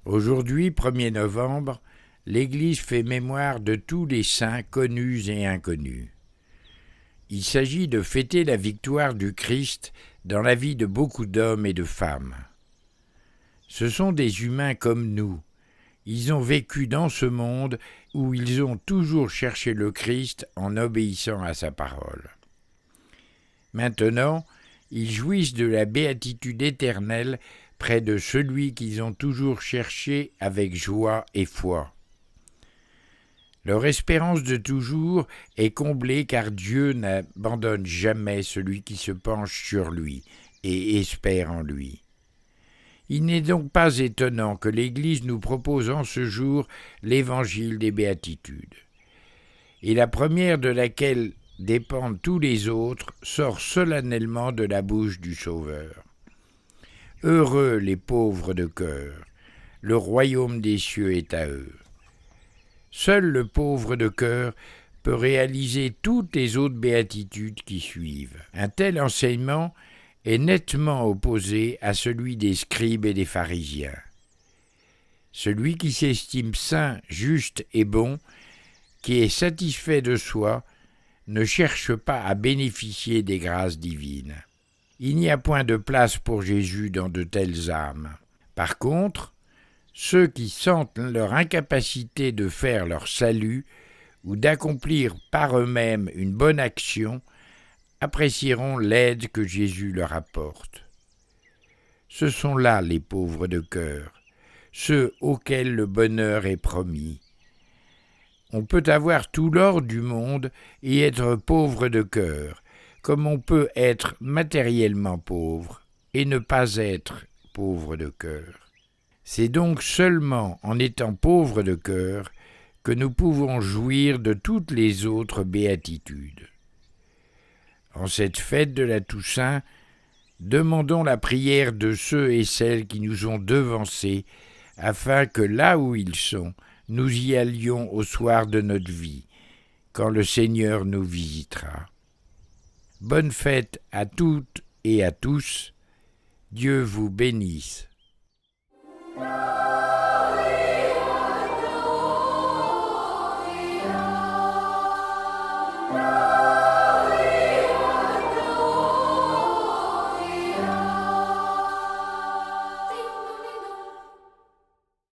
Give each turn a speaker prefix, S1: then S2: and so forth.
S1: Aujourd'hui, 1er novembre, l'Église fait mémoire de tous les saints connus et inconnus. Il s'agit de fêter la victoire du Christ dans la vie de beaucoup d'hommes et de femmes. Ce sont des humains comme nous. Ils ont vécu dans ce monde où ils ont toujours cherché le Christ en obéissant à sa parole. Maintenant, ils jouissent de la béatitude éternelle près de celui qu'ils ont toujours cherché avec joie et foi. Leur espérance de toujours est comblée car Dieu n'abandonne jamais celui qui se penche sur lui et espère en lui. Il n'est donc pas étonnant que l'Église nous propose en ce jour l'évangile des béatitudes. Et la première de laquelle dépendent tous les autres sort solennellement de la bouche du Sauveur. Heureux les pauvres de cœur, le royaume des cieux est à eux. Seul le pauvre de cœur peut réaliser toutes les autres béatitudes qui suivent. Un tel enseignement est nettement opposé à celui des scribes et des pharisiens. Celui qui s'estime saint, juste et bon, qui est satisfait de soi, ne cherche pas à bénéficier des grâces divines. Il n'y a point de place pour Jésus dans de telles âmes. Par contre, ceux qui sentent leur incapacité de faire leur salut ou d'accomplir par eux-mêmes une bonne action apprécieront l'aide que Jésus leur apporte. Ce sont là les pauvres de cœur, ceux auxquels le bonheur est promis. On peut avoir tout l'or du monde et être pauvre de cœur, comme on peut être matériellement pauvre et ne pas être pauvre de cœur. C'est donc seulement en étant pauvre de cœur que nous pouvons jouir de toutes les autres béatitudes. En cette fête de la Toussaint, demandons la prière de ceux et celles qui nous ont devancés, afin que là où ils sont, nous y allions au soir de notre vie, quand le Seigneur nous visitera. Bonne fête à toutes et à tous. Dieu vous bénisse.